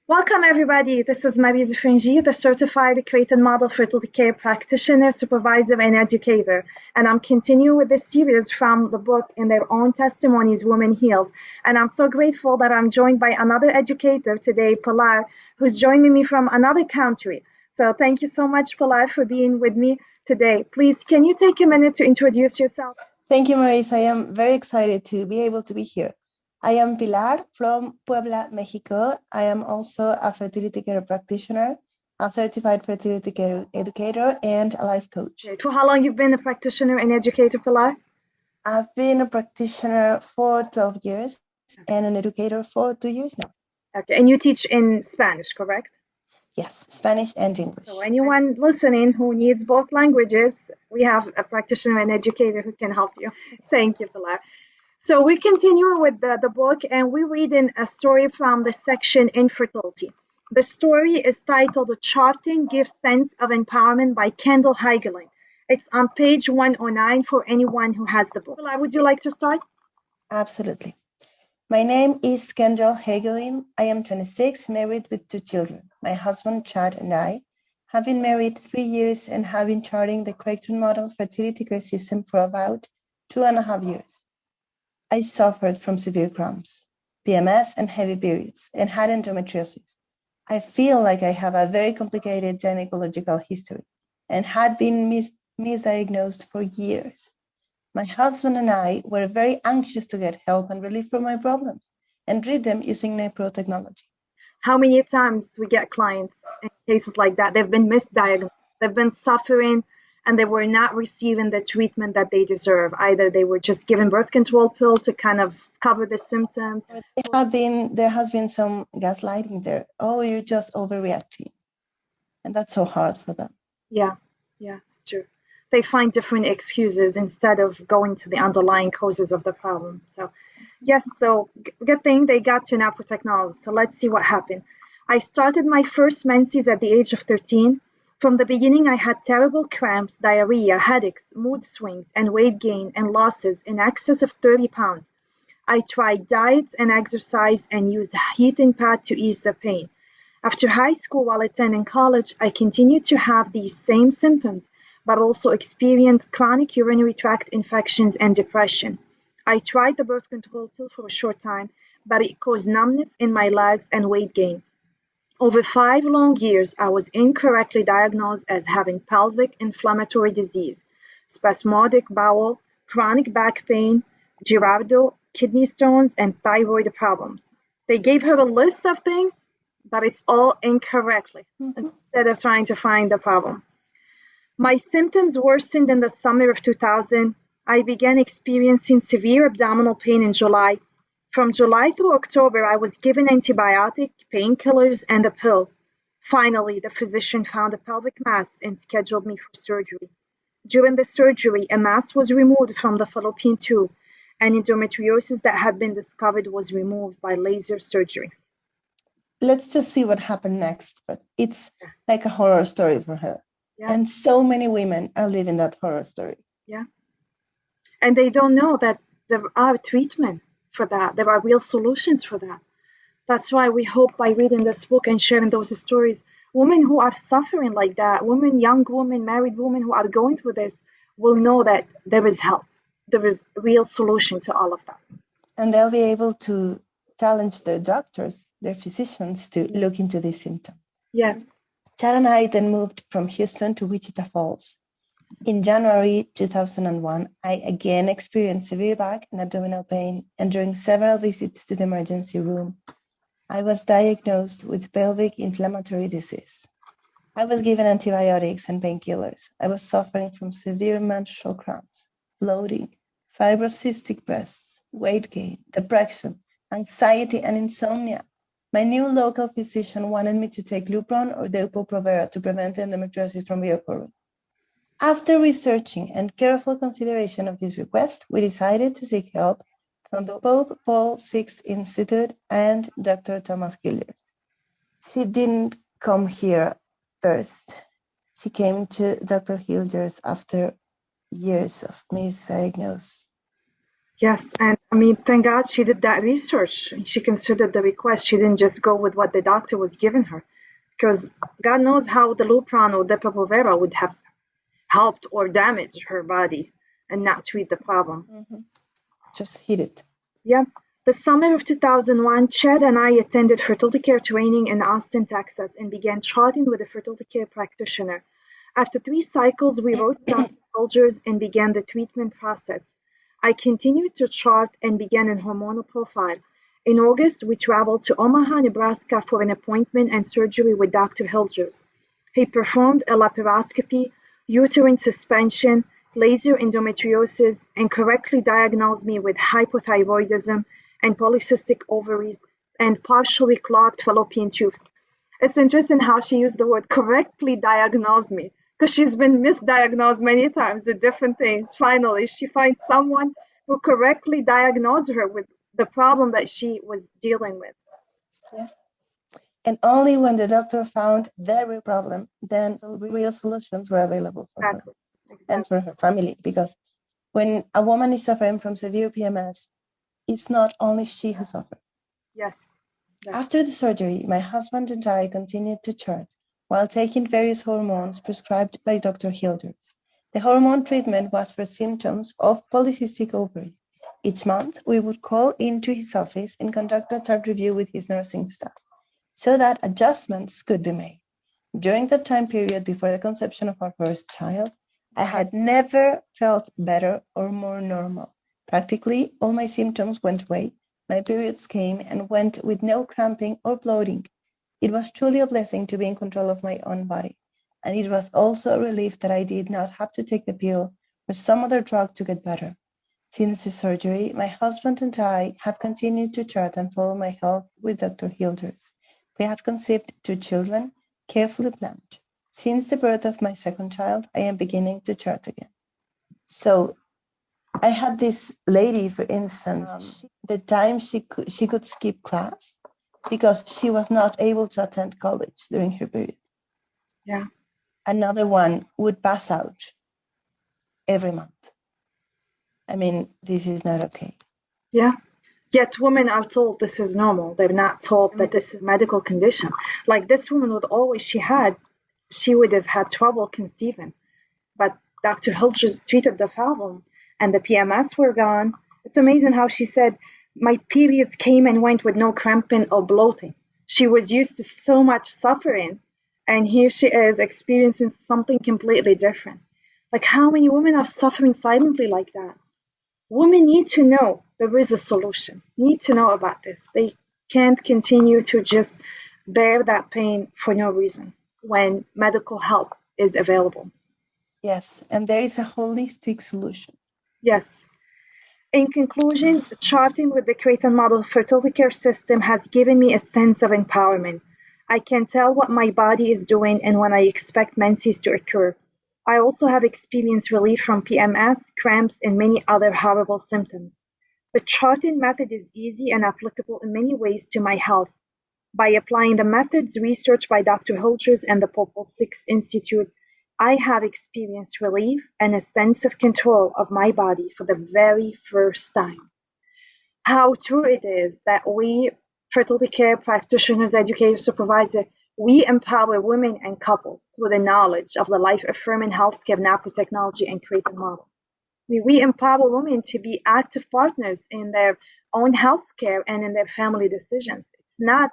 Welcome, everybody. This is Marise Frangie, the certified created model fertility care practitioner, supervisor, and educator. And I'm continuing with this series from the book In Their Own Testimonies, Women Healed. And I'm so grateful that I'm joined by another educator today, Pilar, who's joining me from another country. So thank you so much, Pilar, for being with me today. Please, can you take a minute to introduce yourself? Thank you, Marise. I am very excited to be able to be here. I am Pilar from Puebla, Mexico. I am also a fertility care practitioner, a certified fertility care educator, and a life coach. Okay. For how long you've been a practitioner and educator, Pilar? I've been a practitioner for 12 years and an educator for 2 years now. Okay, and you teach in Spanish, correct? Yes, Spanish and English. So anyone listening who needs both languages, we have a practitioner and educator who can help you. Thank you, Pilar. So we continue with the book, and we read in a story from the section Infertility. The story is titled Charting Gives Sense of Empowerment by Kendall Hagelin. It's on page 109 for anyone who has the book. Pilar, would you like to start? Absolutely. My name is Kendall Hagelin. I am 26, married with 2 children. My husband, Chad, and I have been married 3 years and have been charting the Creighton model fertility care system for about 2.5 years. I suffered from severe cramps, PMS, and heavy periods, and had endometriosis. I feel like I have a very complicated gynecological history and had been misdiagnosed for years. My husband and I were very anxious to get help and relief from my problems and treat them using NAPRO technology. How many times we get clients in cases like that? They've been misdiagnosed, they've been suffering, and they were not receiving the treatment that they deserve. Either they were just given birth control pill to kind of cover the symptoms. There has been some gaslighting there. Oh, you're just overreacting. And that's so hard for them. Yeah, it's true. They find different excuses instead of going to the underlying causes of the problem. So, yes, so good thing they got to NAPRO technology. So let's see what happened. I started my first menses at the age of 13. From the beginning, I had terrible cramps, diarrhea, headaches, mood swings, and weight gain and losses in excess of 30 pounds. I tried diets and exercise and used a heating pad to ease the pain. After high school, while attending college, I continued to have these same symptoms, but also experienced chronic urinary tract infections and depression. I tried the birth control pill for a short time, but it caused numbness in my legs and weight gain. Over 5 long years, I was incorrectly diagnosed as having pelvic inflammatory disease, spasmodic bowel, chronic back pain, Girardeau, kidney stones, and thyroid problems. They gave her a list of things, but it's all incorrectly instead of trying to find the problem. My symptoms worsened in the summer of 2000. I began experiencing severe abdominal pain in July. From July through October, I was given antibiotic, painkillers, and a pill. Finally, the physician found a pelvic mass and scheduled me for surgery. During the surgery, a mass was removed from the fallopian tube, and endometriosis that had been discovered was removed by laser surgery. Let's just see what happened next, but it's like a horror story for her. Yeah. And so many women are living that horror story. Yeah. And they don't know that there are treatments for that. There are real solutions for that. That's why we hope by reading this book and sharing those stories, women who are suffering like that, women, young women, married women who are going through this will know that there is help. There is a real solution to all of that. And they'll be able to challenge their doctors, their physicians to look into these symptoms. Yes. Chad and I then moved from Houston to Wichita Falls. In January 2001, I again experienced severe back and abdominal pain, and during several visits to the emergency room, I was diagnosed with pelvic inflammatory disease. I was given antibiotics and painkillers. I was suffering from severe menstrual cramps, bloating, fibrocystic breasts, weight gain, depression, anxiety, and insomnia. My new local physician wanted me to take Lupron or Depo-Provera to prevent endometriosis from reoccurring. After researching and careful consideration of this request, we decided to seek help from the Pope Paul VI Institute and Dr. Thomas Gilliers. She didn't come here first. She came to Dr. Gilliers after years of misdiagnosis. Yes, and I mean, thank God she did that research. She considered the request. She didn't just go with what the doctor was giving her, because God knows how the Lupron or Depo-Provera would have helped or damaged her body and not treat the problem. Just hit it. Yeah. The summer of 2001, Chad and I attended fertility care training in Austin, Texas, and began charting with a fertility care practitioner. After 3 cycles, we wrote down procedures and began the treatment process. I continued to chart and began an hormonal profile. In August, we traveled to Omaha, Nebraska for an appointment and surgery with Dr. Hilgers. He performed a laparoscopy, uterine suspension, laser endometriosis, and correctly diagnosed me with hypothyroidism and polycystic ovaries and partially clogged fallopian tubes. It's interesting how she used the word correctly diagnosed me because she's been misdiagnosed many times with different things. Finally, she finds someone who correctly diagnosed her with the problem that she was dealing with. Yes. And only when the doctor found the real problem, then real solutions were available for her and for her family. Because when a woman is suffering from severe PMS, it's not only she who suffers. Yes. After the surgery, my husband and I continued to chart while taking various hormones prescribed by Dr. Hilders. The hormone treatment was for symptoms of polycystic ovaries. Each month, we would call into his office and conduct a chart review with his nursing staff so that adjustments could be made. During the time period before the conception of our first child, I had never felt better or more normal. Practically all my symptoms went away. My periods came and went with no cramping or bloating. It was truly a blessing to be in control of my own body. And it was also a relief that I did not have to take the pill or some other drug to get better. Since the surgery, my husband and I have continued to chart and follow my health with Dr. Hilders. We have conceived 2 children, carefully planned. Since the birth of my second child, I am beginning to chart again. So I had this lady, for instance, the time she could skip class because she was not able to attend college during her period. Yeah. Another one would pass out every month. I mean, this is not okay. Yeah. Yet women are told this is normal. They're not told that this is a medical condition. Like this woman would always, she would have had trouble conceiving. But Dr. Hilgers treated the problem and the PMS were gone. It's amazing how she said, my periods came and went with no cramping or bloating. She was used to so much suffering. And here she is experiencing something completely different. Like how many women are suffering silently like that? Women need to know there is a solution, need to know about this. They can't continue to just bear that pain for no reason when medical help is available. Yes, and there is a holistic solution. Yes. In conclusion, charting with the Creighton Model fertility care system has given me a sense of empowerment. I can tell what my body is doing and when I expect menses to occur. I also have experienced relief from PMS, cramps, and many other horrible symptoms. The charting method is easy and applicable in many ways to my health. By applying the methods researched by Dr. Holgers and the Popol 6 Institute, I have experienced relief and a sense of control of my body for the very first time. How true it is that we, fertility care practitioners, educators, supervisors, we empower women and couples through the knowledge of the life-affirming healthcare NAPRO technology and Creighton model. We empower women to be active partners in their own healthcare and in their family decisions. It's not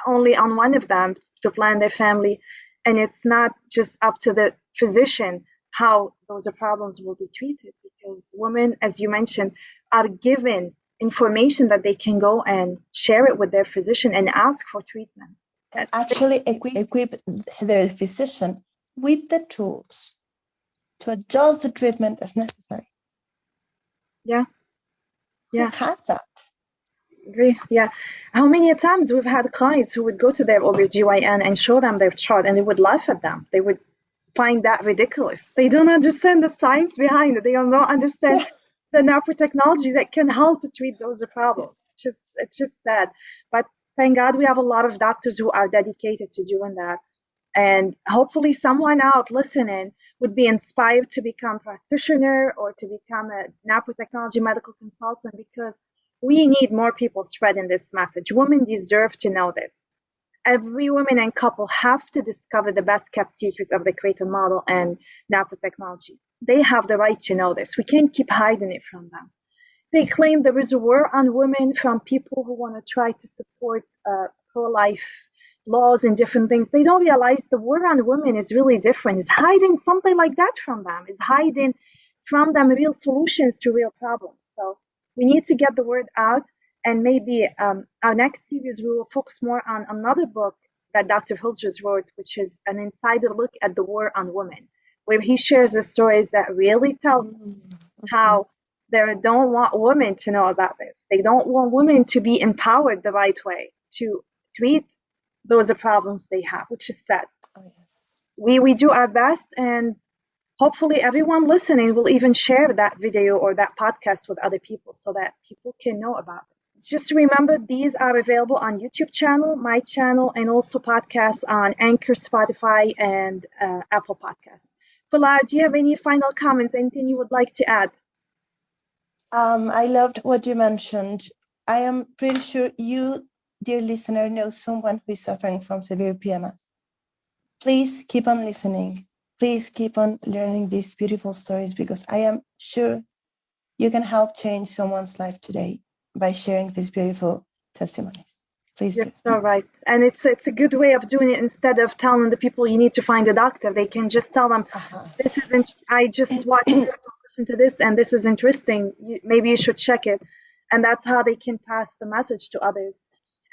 only on one of them to plan their family, and it's not just up to the physician how those problems will be treated, because women, as you mentioned, are given information that they can go and share it with their physician and ask for treatment. And actually equip their physician with the tools to adjust the treatment as necessary. Yeah. Who has that? Agree. Yeah. How many times we've had clients who would go to their OBGYN and show them their chart and they would laugh at them. They would find that ridiculous. They don't understand the science behind it. They don't understand the NAPRO technology that can help to treat those problems. It's just sad. But thank God we have a lot of doctors who are dedicated to doing that. And hopefully someone out listening would be inspired to become a practitioner or to become a nanotechnology medical consultant, because we need more people spreading this message. Women deserve to know this. Every woman and couple have to discover the best kept secrets of the created model and nanotechnology. They have the right to know this. We can't keep hiding it from them. They claim there is a war on women from people who want to try to support pro-life laws and different things. They don't realize the war on women is really different. It's hiding something like that from them. It's hiding from them real solutions to real problems. So we need to get the word out. And maybe our next series, we will focus more on another book that Dr. Hilgers wrote, which is an insider look at the war on women, where he shares the stories that really tell how they don't want women to know about this. They don't want women to be empowered the right way to treat those problems they have, which is sad. Oh, yes. We do our best, and hopefully everyone listening will even share that video or that podcast with other people so that people can know about it. Just remember, these are available on YouTube channel, my channel, and also podcasts on Anchor, Spotify, and Apple Podcasts. Pilar, do you have any final comments, anything you would like to add? I loved what you mentioned. I am pretty sure you, dear listener, know someone who is suffering from severe PMS. Please keep on listening. Please keep on learning these beautiful stories, because I am sure you can help change someone's life today by sharing these beautiful testimonies. Please do. You're so right. And it's a good way of doing it. Instead of telling the people you need to find a doctor, they can just tell them, this isn't, I just watched this, listen to this, and this is interesting. Maybe you should check it. And that's how they can pass the message to others.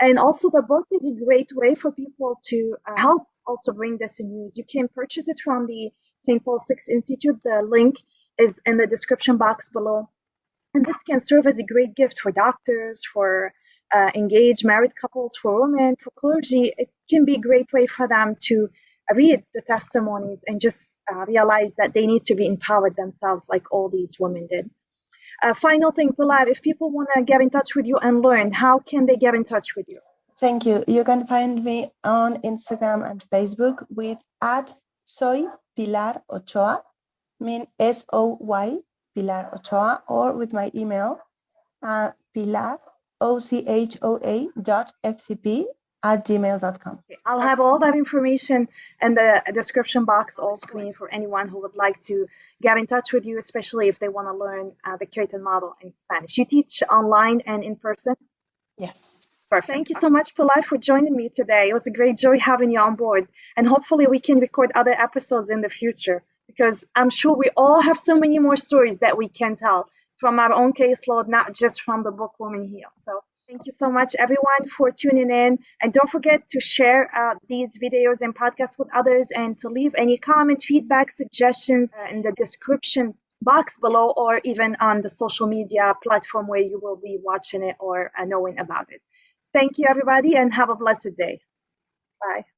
And also the book is a great way for people to help also bring this in use. You can purchase it from the St. Paul VI Institute. The link is in the description box below. And this can serve as a great gift for doctors, for engaged married couples, for women, for clergy. It can be a great way for them to read the testimonies and just realize that they need to be empowered themselves like all these women did. Final thing, Pilar, if people want to get in touch with you and learn, how can they get in touch with you? Thank you. You can find me on Instagram and Facebook with @soy Pilar Ochoa, mean SOY Pilar Ochoa, or with my email, pilarochoa.fcp@gmail.com. Okay, I'll have all that information in the description box all screen for anyone who would like to get in touch with you, especially if they want to learn the created model in Spanish. You teach online and in person? Yes. Perfect. Thank you so much, Pilar, for joining me today. It was a great joy having you on board. And hopefully we can record other episodes in the future, because I'm sure we all have so many more stories that we can tell from our own caseload, not just from the book Women Heal. So thank you so much, everyone, for tuning in. And don't forget to share these videos and podcasts with others, and to leave any comment, feedback, suggestions in the description box below, or even on the social media platform where you will be watching it or knowing about it. Thank you, everybody, and have a blessed day. Bye.